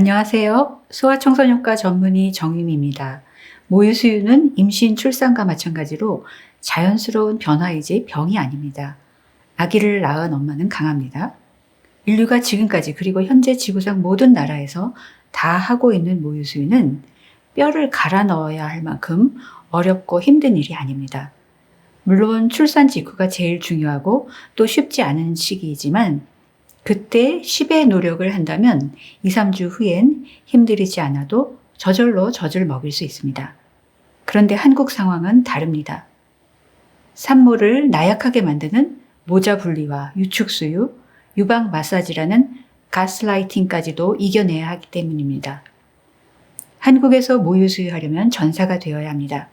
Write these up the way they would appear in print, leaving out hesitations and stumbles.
안녕하세요. 소아청소년과 전문의 정유미입니다. 모유수유는 임신, 출산과 마찬가지로 자연스러운 변화이지 병이 아닙니다. 아기를 낳은 엄마는 강합니다. 인류가 지금까지 그리고 현재 지구상 모든 나라에서 다 하고 있는 모유수유는 뼈를 갈아 넣어야 할 만큼 어렵고 힘든 일이 아닙니다. 물론 출산 직후가 제일 중요하고 또 쉽지 않은 시기이지만 그때 10의 노력을 한다면 2, 3주 후엔 힘들이지 않아도 저절로 젖을 먹일 수 있습니다. 그런데 한국 상황은 다릅니다. 산모를 나약하게 만드는 모자 분리와 유축수유, 유방 마사지라는 가스라이팅까지도 이겨내야 하기 때문입니다. 한국에서 모유수유하려면 전사가 되어야 합니다.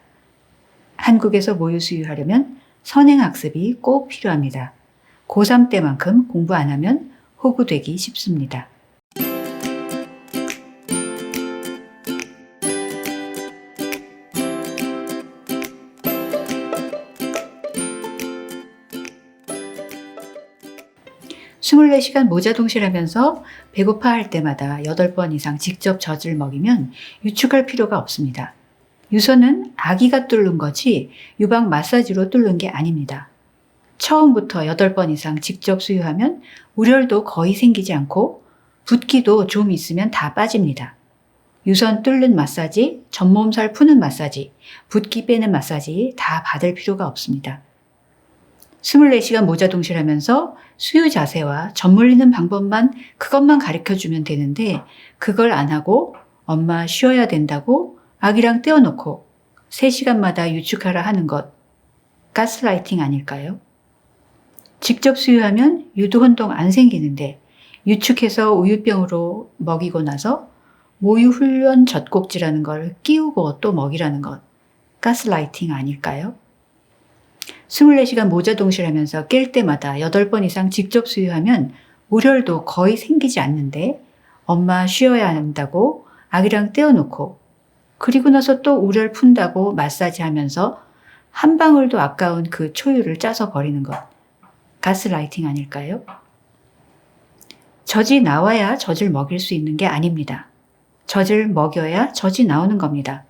한국에서 모유수유하려면 선행학습이 꼭 필요합니다. 고3 때만큼 공부 안 하면 호구되기 쉽습니다. (24시간) 모자동실하면서 배고파할 때마다 8번 이상 직접 젖을 먹이면 유축할 필요가 없습니다. 유선은 아기가 뚫는 거지 유방 마사지로 뚫는 게 아닙니다. 처음부터 8번 이상 직접 수유하면 우열도 거의 생기지 않고 붓기도 좀 있으면 다 빠집니다. 유선 뚫는 마사지, 전몸살 푸는 마사지, 붓기 빼는 마사지 다 받을 필요가 없습니다. 24시간 모자동실하면서 수유 자세와 젖 물리는 방법만 그것만 가르쳐주면 되는데 그걸 안 하고 엄마 쉬어야 된다고 아기랑 떼어놓고 3시간마다 유축하라 하는 것 가스라이팅 아닐까요? 직접 수유하면 유두혼동 안 생기는데 유축해서 우유병으로 먹이고 나서 모유훈련 젖꼭지라는 걸 끼우고 또 먹이라는 것 가스라이팅 아닐까요? 24시간 모자동실하면서 깰 때마다 8번 이상 직접 수유하면 우열도 거의 생기지 않는데 엄마 쉬어야 한다고 아기랑 떼어놓고 그리고 나서 또 우열 푼다고 마사지하면서 한 방울도 아까운 그 초유를 짜서 버리는 것 가스라이팅 아닐까요? 젖이 나와야 젖을 먹일 수 있는 게 아닙니다. 젖을 먹여야 젖이 나오는 겁니다.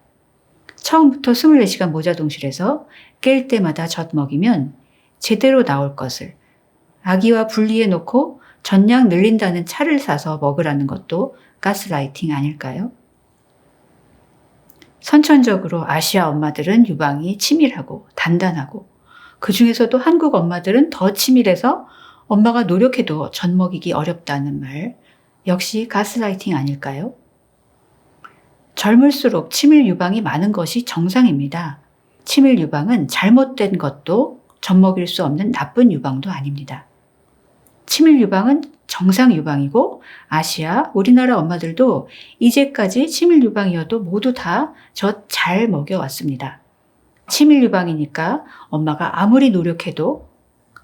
처음부터 24시간 모자동실에서 깰 때마다 젖 먹이면 제대로 나올 것을 아기와 분리해 놓고 젖량 늘린다는 차를 사서 먹으라는 것도 가스라이팅 아닐까요? 선천적으로 아시아 엄마들은 유방이 치밀하고 단단하고 그 중에서도 한국 엄마들은 더 치밀해서 엄마가 노력해도 젖 먹이기 어렵다는 말 역시 가스라이팅 아닐까요? 젊을수록 치밀 유방이 많은 것이 정상입니다. 치밀 유방은 잘못된 것도 젖 먹일 수 없는 나쁜 유방도 아닙니다. 치밀 유방은 정상 유방이고 아시아, 우리나라 엄마들도 이제까지 치밀 유방이어도 모두 다 젖 잘 먹여왔습니다. 치밀 유방이니까 엄마가 아무리 노력해도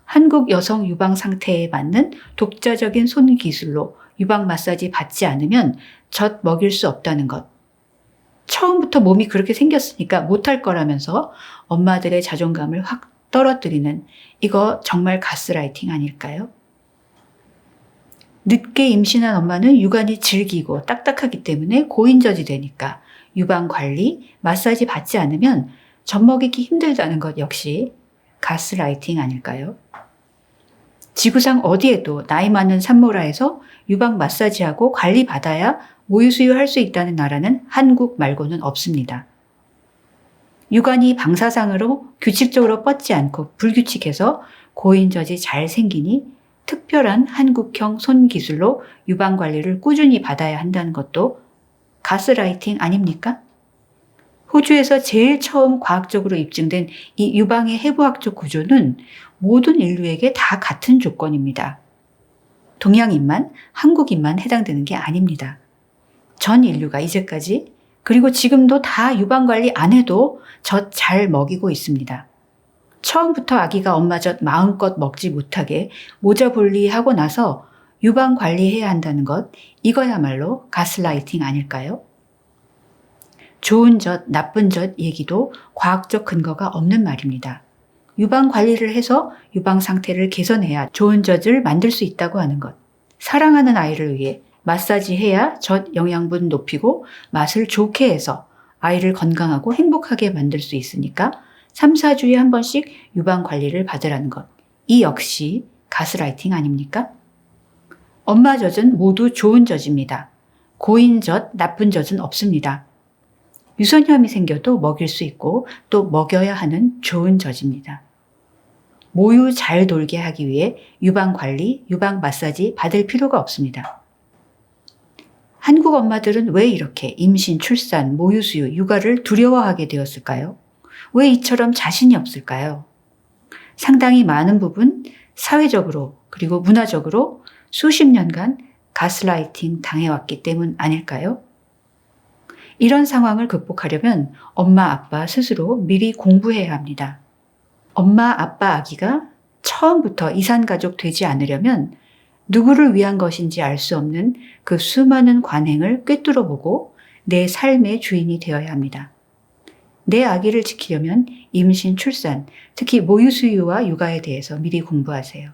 한국 여성 유방 상태에 맞는 독자적인 손 기술로 유방 마사지 받지 않으면 젖 먹일 수 없다는 것. 처음부터 몸이 그렇게 생겼으니까 못할 거라면서 엄마들의 자존감을 확 떨어뜨리는 이거 정말 가스라이팅 아닐까요? 늦게 임신한 엄마는 유관이 질기고 딱딱하기 때문에 고인젖이 되니까 유방 관리, 마사지 받지 않으면 젖 먹이기 힘들다는 것 역시 가스라이팅 아닐까요? 지구상 어디에도 나이 많은 산모라 해서 유방 마사지하고 관리받아야 모유수유할 수 있다는 나라는 한국 말고는 없습니다. 유관이 방사상으로 규칙적으로 뻗지 않고 불규칙해서 고인젖이 잘 생기니 특별한 한국형 손기술로 유방 관리를 꾸준히 받아야 한다는 것도 가스라이팅 아닙니까? 호주에서 제일 처음 과학적으로 입증된 이 유방의 해부학적 구조는 모든 인류에게 다 같은 조건입니다. 동양인만, 한국인만 해당되는 게 아닙니다. 전 인류가 이제까지 그리고 지금도 다 유방 관리 안 해도 젖 잘 먹이고 있습니다. 처음부터 아기가 엄마 젖 마음껏 먹지 못하게 모자 분리하고 나서 유방 관리해야 한다는 것, 이거야말로 가스라이팅 아닐까요? 좋은 젖, 나쁜 젖 얘기도 과학적 근거가 없는 말입니다. 유방 관리를 해서 유방 상태를 개선해야 좋은 젖을 만들 수 있다고 하는 것. 사랑하는 아이를 위해 마사지해야 젖 영양분 높이고 맛을 좋게 해서 아이를 건강하고 행복하게 만들 수 있으니까 3, 4주에 한 번씩 유방 관리를 받으라는 것. 이 역시 가스라이팅 아닙니까? 엄마 젖은 모두 좋은 젖입니다. 고인 젖, 나쁜 젖은 없습니다. 유선염이 생겨도 먹일 수 있고 또 먹여야 하는 좋은 젖입니다. 모유 잘 돌게 하기 위해 유방 관리, 유방 마사지 받을 필요가 없습니다. 한국 엄마들은 왜 이렇게 임신, 출산, 모유 수유, 육아를 두려워하게 되었을까요? 왜 이처럼 자신이 없을까요? 상당히 많은 부분 사회적으로 그리고 문화적으로 수십 년간 가스라이팅 당해왔기 때문 아닐까요? 이런 상황을 극복하려면 엄마, 아빠 스스로 미리 공부해야 합니다. 엄마, 아빠, 아기가 처음부터 이산가족 되지 않으려면 누구를 위한 것인지 알 수 없는 그 수많은 관행을 꿰뚫어 보고 내 삶의 주인이 되어야 합니다. 내 아기를 지키려면 임신, 출산, 특히 모유 수유와 육아에 대해서 미리 공부하세요.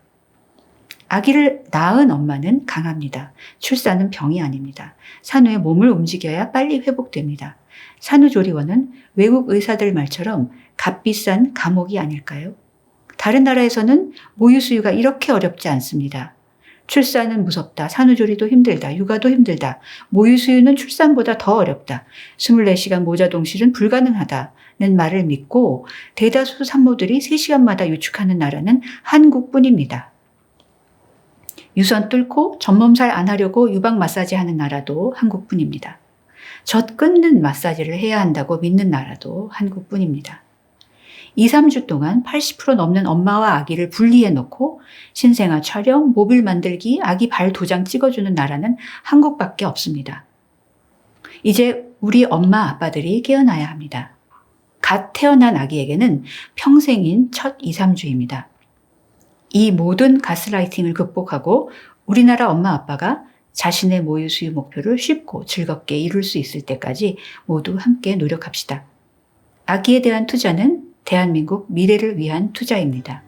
아기를 낳은 엄마는 강합니다. 출산은 병이 아닙니다. 산후에 몸을 움직여야 빨리 회복됩니다. 산후조리원은 외국 의사들 말처럼 값비싼 감옥이 아닐까요? 다른 나라에서는 모유 수유가 이렇게 어렵지 않습니다. 출산은 무섭다. 산후조리도 힘들다. 육아도 힘들다. 모유 수유는 출산보다 더 어렵다. 24시간 모자동실은 불가능하다는 말을 믿고 대다수 산모들이 3시간마다 유축하는 나라는 한국뿐입니다. 유선 뚫고 전몸살 안 하려고 유방 마사지 하는 나라도 한국뿐입니다. 젖 끊는 마사지를 해야 한다고 믿는 나라도 한국뿐입니다. 2, 3주 동안 80% 넘는 엄마와 아기를 분리해 놓고 신생아 촬영, 모빌 만들기, 아기 발 도장 찍어주는 나라는 한국밖에 없습니다. 이제 우리 엄마 아빠들이 깨어나야 합니다. 갓 태어난 아기에게는 평생인 첫 2, 3주입니다. 이 모든 가스라이팅을 극복하고 우리나라 엄마 아빠가 자신의 모유 수유 목표를 쉽고 즐겁게 이룰 수 있을 때까지 모두 함께 노력합시다. 아기에 대한 투자는 대한민국 미래를 위한 투자입니다.